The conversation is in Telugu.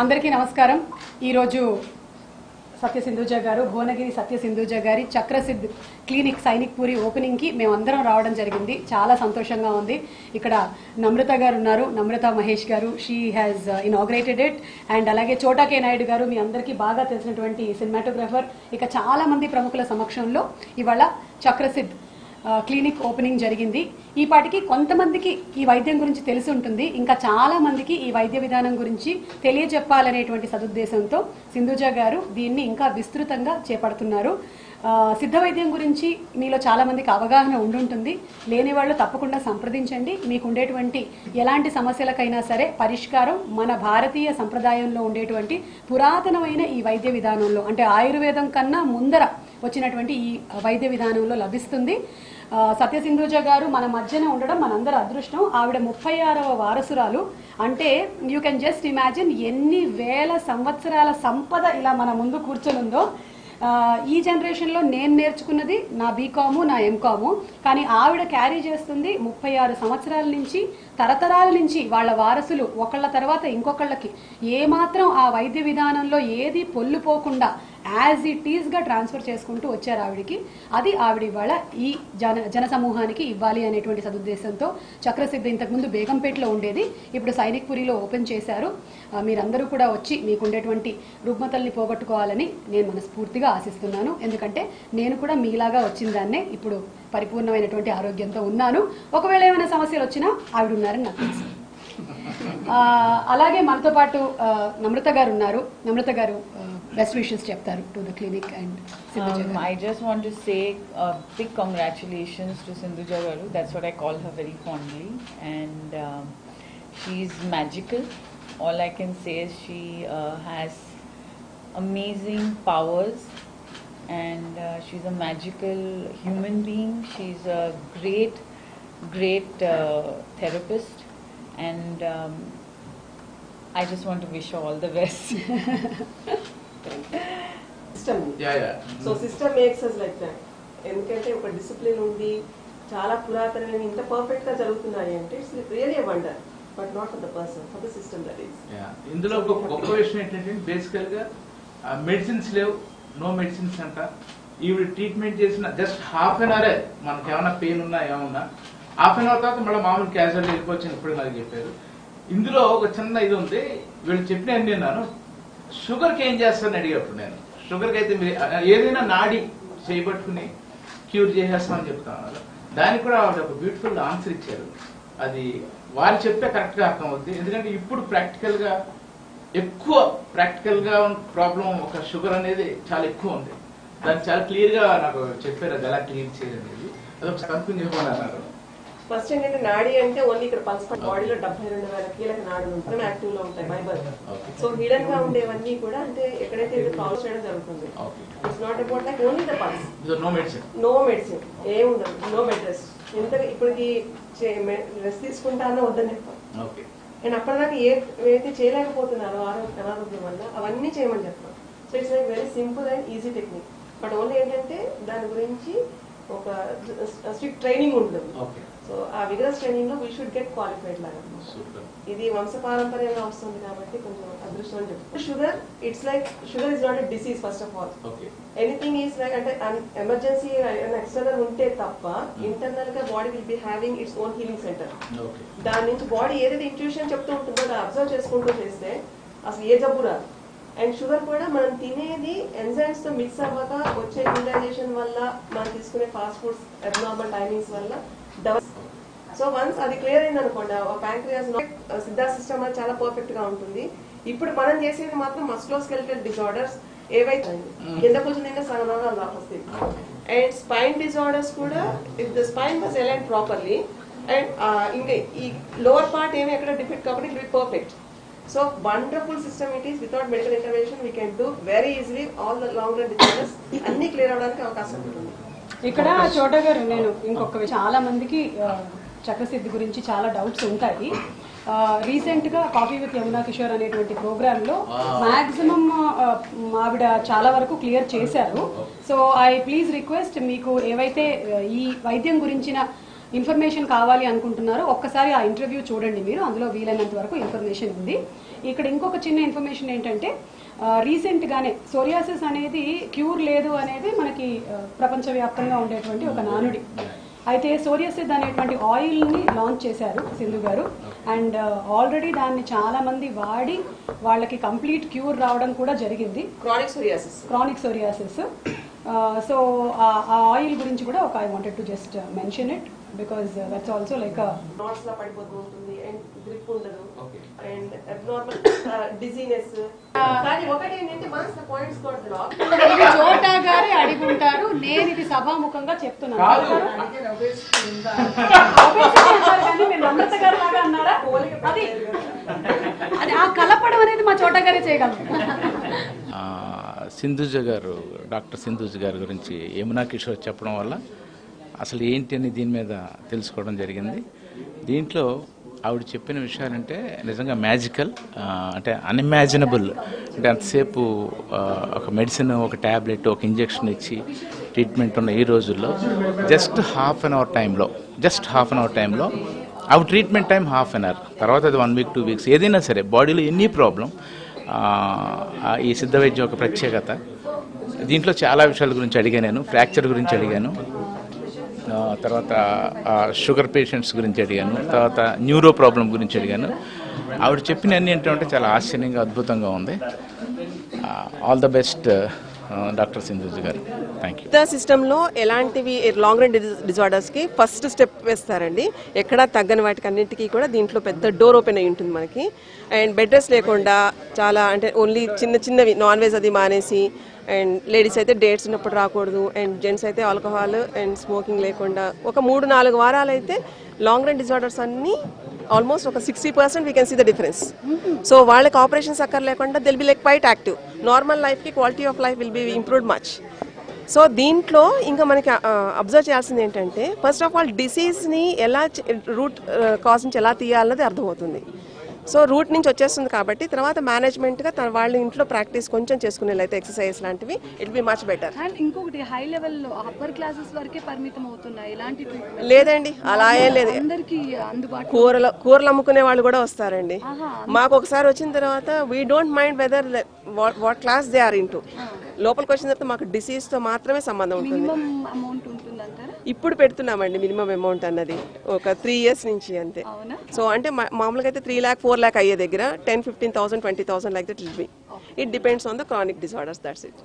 అందరికీ నమస్కారం. ఈరోజు సత్య సింధూజ గారు, భువనగిరి సత్య సింధూజ గారి చక్రసిద్ధ్ క్లినిక్ సైనిక్పురి ఓపెనింగ్కి మేమందరం రావడం జరిగింది. చాలా సంతోషంగా ఉంది. ఇక్కడ నమ్రత గారు ఉన్నారు, నమ్రత మహేష్ గారు, she has inaugurated it. And అలాగే చోటా కే నాయుడు గారు, మీ అందరికీ బాగా తెలిసినటువంటి సినిమాటోగ్రాఫర్. ఇక చాలా మంది ప్రముఖుల సమక్షంలో ఇవాళ చక్రసిద్ధ్ క్లినిక్ ఓపెనింగ్ జరిగింది. ఈ పాటికి కొంతమందికి ఈ వైద్యం గురించి తెలిసి ఉంటుంది, ఇంకా చాలా మందికి ఈ వైద్య విధానం గురించి తెలియజెప్పాలనేటువంటి సదుద్దేశంతో సింధూజ గారు దీన్ని ఇంకా విస్తృతంగా చేపడుతున్నారు. సిద్ధ వైద్యం గురించి మీలో చాలా మందికి అవగాహన ఉండుంటుంది. లేని వాళ్ళు తప్పకుండా సంప్రదించండి. మీకు ఉండేటువంటి ఎలాంటి సమస్యలకైనా సరే పరిష్కారం మన భారతీయ సంప్రదాయంలో ఉండేటువంటి పురాతనమైన ఈ వైద్య విధానంలో, అంటే ఆయుర్వేదం కన్నా ముందర వచ్చినటువంటి ఈ వైద్య విధానంలో లభిస్తుంది. సత్య సింధూజ గారు మన మధ్యన ఉండడం మనందరి అదృష్టం. ఆవిడ 36వ వారసురాలు. అంటే యూ కెన్ జస్ట్ ఇమాజిన్ ఎన్ని వేల సంవత్సరాల సంపద ఇలా మన ముందు కూర్చొనుందో. ఈ జనరేషన్లో నేను నేర్చుకున్నది నా బీకాము, నా ఎంకాము, కానీ ఆవిడ క్యారీ చేస్తుంది 36 సంవత్సరాల నుంచి, తరతరాల నుంచి వాళ్ళ వారసులు ఒకళ్ళ తర్వాత ఇంకొకళ్ళకి ఏమాత్రం ఆ వైద్య విధానంలో ఏది పొల్లుపోకుండా యాజ్ ఇట్ ఈస్గా ట్రాన్స్ఫర్ చేసుకుంటూ వచ్చారు ఆవిడికి. అది ఆవిడ ఇవాళ ఈ జన సమూహానికి ఇవ్వాలి అనేటువంటి సదుద్దేశంతో చక్రసిద్ధి ఇంతకుముందు బేగంపేటలో ఉండేది, ఇప్పుడు సైనిక్పురిలో ఓపెన్ చేశారు. మీరందరూ కూడా వచ్చి మీకుండేటువంటి రుగ్మతల్ని పోగొట్టుకోవాలని నేను మనస్ఫూర్తిగా ఆశిస్తున్నాను. ఎందుకంటే నేను కూడా మీలాగా వచ్చిన దాన్నే ఇప్పుడు పరిపూర్ణమైనటువంటి ఆరోగ్యంతో ఉన్నాను. ఒకవేళ ఏమైనా సమస్యలు వచ్చినా ఆవిడ ఉన్నారని నాకు తెలుసు. అలాగే మనతో పాటు నమ్రత గారు ఉన్నారు. నమ్రత గారు best wishes చెప్తారు to the clinic and Sindhuja garu. I just want to say big congratulations to Sindhuja garu. That's what I call her very fondly, and she's magical. All I can say is she has amazing powers, and she's a magical human being. She's a great therapist, and I just want to wish her all the best. System so system makes us like that. ఎందుకంటే ఒక డిసిప్లిన్ ఉంది, చాలా పురాతనమైన ఇంత పర్ఫెక్ట్ గా జరుగుతున్నాయి అంటే it's really a wonder, but not for the person, for the system that is. ఇందులో ఒక గొప్ప విషయం ఏంటంటే బేసికల్ గా మెడిసిన్స్ లేవు, నో మెడిసిన్స్ అంట. ఈవిడ ట్రీట్మెంట్ చేసిన జస్ట్ హాఫ్ అన్ అవరే మనకి ఏమైనా పెయిన్ ఉన్నా ఏమన్నా హాఫ్ అన్ అవర్ తర్వాత మళ్ళీ మామూలు క్యాజువల్ వెళ్ళిపోవచ్చు. ఇప్పుడు నాకు చెప్పారు. ఇందులో ఒక చిన్న ఇది ఉంది, వీళ్ళు చెప్పిన నేను షుగర్కి ఏం చేస్తానని అడిగేప్పుడు నేను షుగర్కి అయితే మీరు ఏదైనా నాడి చేయబట్టుకుని క్యూర్ చేసేస్తామని చెప్తాను. దానికి కూడా ఆవిడ ఒక బ్యూటిఫుల్ ఆన్సర్ ఇచ్చారు. అది వారు చెప్తే కరెక్ట్గా అర్థం అవుద్ది. ఎందుకంటే ఇప్పుడు ప్రాక్టికల్గా ప్రాబ్లం ఒక షుగర్ అనేది చాలా ఎక్కువ ఉంది. దాన్ని చాలా క్లియర్గా నాకు చెప్పారు అది ఎలా క్లియర్ చేయాలనేది. అదొక కన్ఫ్యూజ్ చెప్పమన్నారు. ఫస్ట్ ఏంటంటే నాడి అంటే ఓన్లీ ఇక్కడ పల్స్ బాడీలో 72,000 కీలక నాడులు ఉంటాయి, యాక్టివ్ లో ఉంటాయి బై బర్త్. సో హిడెన్ గా ఉండేవన్నీ కూడా అంటే ఎక్కడైతే ఫాలో చేయడం జరుగుతుంది. It's not about like only the pulse, no medicine ఏముండదు, నో బెడ్ రెస్ట్. ఎంత ఇప్పటికి రెస్ట్ తీసుకుంటానో వద్దని చెప్తాను. అండ్ అప్పటిదాకా ఏదైతే చేయలేకపోతున్నారో అనారోగ్యం వల్ల అవన్నీ చేయమని చెప్తాను. So it's like very simple and easy technique. But only ఏంటంటే దాని గురించి ఒక స్ట్రిక్ట్ ట్రైనింగ్ ఉంటుంది. సో ఆ విగరస్ ట్రైనింగ్ లో వీ షుడ్ గెట్ క్వాలిఫైడ్ లాగా. ఇది వంశపారంపర్యంగా వస్తుంది కాబట్టి కొంచెం అదృష్టం అని చెప్తాను. Sugar it's like sugar is not a disease first of all. Anything is like అంటే ఎమర్జెన్సీ ఎక్స్టర్నల్ ఉంటే తప్ప ఇంటర్నల్ గా body will be having its own healing centre. దాని నుంచి బాడీ ఏదైతే ఇంట్యూషన్ చెప్తూ ఉంటుందో అది అబ్జర్వ్ చేసుకుంటూ చేస్తే అసలు ఏ జబ్బు రాదు. అండ్ షుగర్ కూడా మనం తినేది ఎంజైమ్స్ తో మిక్స్ అవ్వక వచ్చే యూటిలైజేషన్ వల్ల మనం తీసుకునే ఫాస్ట్ ఫుడ్స్ అబ్నార్మల్ టైమింగ్స్ వల్ల సో వన్స్ అది క్లియర్ అయింది అనుకోండి, ప్యాంక్రియాస్ సిద్ధా సిస్టమ్ అది చాలా పర్ఫెక్ట్ గా ఉంటుంది. ఇప్పుడు మనం చేసేది మాత్రం మస్కులోస్కెలిటల్ డిజార్డర్స్ ఏవైతే కింద కూర్చుందంటే సగం వస్తాయి. అండ్ స్పైన్ డిజార్డర్స్ కూడా if the spine was align properly and ఇంకా ఈ లోవర్ పార్ట్ ఏమి ఎక్కడ డిఫెక్ట్ కాబట్టి it will perfect. So wonderful system it is. Without medical intervention we can do very easily all the long run diseases అన్ని క్లియర్ అవడానికి అవకాశం ఉంటుంది. ఇక్కడ చోటా గారు నేను ఇంకొక చాలా మందికి చక్రసిద్ధి గురించి చాలా డౌట్స్ ఉంటాయి. రీసెంట్ గా కాఫీ విత్ యమునా కిషోర్ అనేటువంటి ప్రోగ్రామ్ లో మాక్సిమం ఆవిడ చాలా వరకు క్లియర్ చేశారు. సో ఐ ప్లీజ్ రిక్వెస్ట్, మీకు ఏవైతే ఈ వైద్యం గురించిన ఇన్ఫర్మేషన్ కావాలి అనుకుంటున్నారో ఒక్కసారి ఆ ఇంటర్వ్యూ చూడండి మీరు. అందులో వీలైనంత వరకు ఇన్ఫర్మేషన్ ఉంది. ఇక్కడ ఇంకొక చిన్న ఇన్ఫర్మేషన్ ఏంటంటే రీసెంట్గానే సోరియాసిస్ అనేది క్యూర్ లేదు అనేది మనకి ప్రపంచవ్యాప్తంగా ఉండేటువంటి ఒక నానుడి. అయితే సోరియాసిస్ అనేటువంటి ఆయిల్ని లాంచ్ చేశారు సింధు గారు. అండ్ ఆల్రెడీ దాన్ని చాలా మంది వాడి వాళ్ళకి కంప్లీట్ క్యూర్ రావడం కూడా జరిగింది, క్రానిక్ సోరియాసిస్. సో ఆ ఆయిల్ గురించి కూడా ఒక I wanted to just mention it because that's also like knots లా పడిపోతూ ఉంటుంది అండ్ గ్రిప్ ఉండదు అండ్ అబ్నార్మల్ డిజీనెస్. కానీ ఒకటి ఏంటంటే once the points got block, ఇది చోటా గారే అడిగుంటారు, నేను ఇది సభాముఖంగా చెప్తున్నాను. కానీ మీరు నమ్రత గారు లాగా అన్నారా? అది అది ఆ కలపడం అనేది మా చోటా గారే చేయగలరు. సింధుజ గారు, డాక్టర్ సింధుజ గారి గురించి యమునా కిషోర్ చెప్పడం వల్ల అసలు ఏంటి అని దీని మీద తెలుసుకోవడం జరిగింది. దీంట్లో ఆవిడ చెప్పిన విషయాలంటే నిజంగా మ్యాజికల్, అంటే అన్ఇమాజినబుల్. అంటే అంతసేపు ఒక మెడిసిన్, ఒక ట్యాబ్లెట్, ఒక ఇంజెక్షన్ ఇచ్చి ట్రీట్మెంట్ ఉన్న ఈ రోజుల్లో జస్ట్ హాఫ్ అన్ అవర్ టైంలో ఆవిడ treatment time half an hour, తర్వాత అది 1 వీక్ 2 వీక్స్ ఏదైనా సరే బాడీలో ఎనీ ప్రాబ్లం. ఈ సిద్ధ వైద్యం ఒక ప్రత్యేకత. దీంట్లో చాలా విషయాల గురించి అడిగాను నేను. ఫ్రాక్చర్ గురించి అడిగాను, తర్వాత షుగర్ పేషెంట్స్ గురించి అడిగాను, తర్వాత న్యూరో ప్రాబ్లం గురించి అడిగాను. ఆవిడ చెప్పిన అన్ని ఏంటంటే చాలా ఆశ్చర్యంగా, అద్భుతంగా ఉంది. All the best doctor Sindhuja గారు. Thank you. సిస్టంలో ఎలాంటివి లాంగ్ రన్ డిజార్డర్స్కి ఫస్ట్ స్టెప్ వేస్తారండి. ఎక్కడా తగ్గని వాటికి అన్నింటికీ కూడా దీంట్లో పెద్ద డోర్ ఓపెన్ అయి ఉంటుంది మనకి. అండ్ బెడ్ రెస్ట్ లేకుండా చాలా, అంటే ఓన్లీ చిన్నవి నాన్ వెజ్ అది మానేసి, అండ్ లేడీస్ అయితే డేట్స్ ఉన్నప్పుడు రాకూడదు, అండ్ జెంట్స్ అయితే ఆల్కహాల్ అండ్ స్మోకింగ్ లేకుండా ఒక 3-4 వారాలు అయితే లాంగ్ రన్ డిజార్డర్స్ అన్నీ ఆల్మోస్ట్ ఒక 60% we can see the difference. So వాళ్ళకి ఆపరేషన్స్ అక్కర్ లేకుండా they'll be like quite active. Normal లైఫ్కి quality of life will be improved much. So దీంట్లో ఇంకా మనకి అబ్జర్వ్ చేయాల్సింది ఏంటంటే, ఫస్ట్ ఆఫ్ ఆల్ డిసీజ్ని ఎలా రూట్ కాజ్ నుంచి ఎలా తీయాలన్నది అర్థమవుతుంది. సో రూట్ నుంచి వచ్చేస్తుంది కాబట్టి తర్వాత మేనేజ్మెంట్గా వాళ్ళ ఇంట్లో ప్రాక్టీస్ కొంచెం చేసుకునేలైతే ఎక్సర్సైజ్ లాంటివి it be much better. And ఇంకొకటి హై లెవెల్లో అప్పర్ క్లాసెస్ వరకే పరిమితం అవుతున్నాయి ఇలాంటి ట్రీట్మెంట్ లేదండి, అలా ఏం లేదు. అందరికి అందుబాటు కూరలు అమ్ముకునే వాళ్ళు కూడా వస్తారండి. మాకు ఒకసారి వచ్చిన తర్వాత we don't mind whether what class they are into. లోపలికి వచ్చిన తర్వాత మాకు డిసీజ్ తో మాత్రమే సంబంధం ఉంటుంది. అమౌంట్ ఉంటుంది అంటారా? ఇప్పుడు పెడుతున్నామండి మినిమం అమౌంట్ అన్నది ఒక 3 years నుంచి అంతే. సో అంటే మామూలుగా అయితే 3 lakh 4 lakh అయ్యే దగ్గర 10,000, 15,000, 20,000 like that will be. It depends on the chronic disorders, that's it.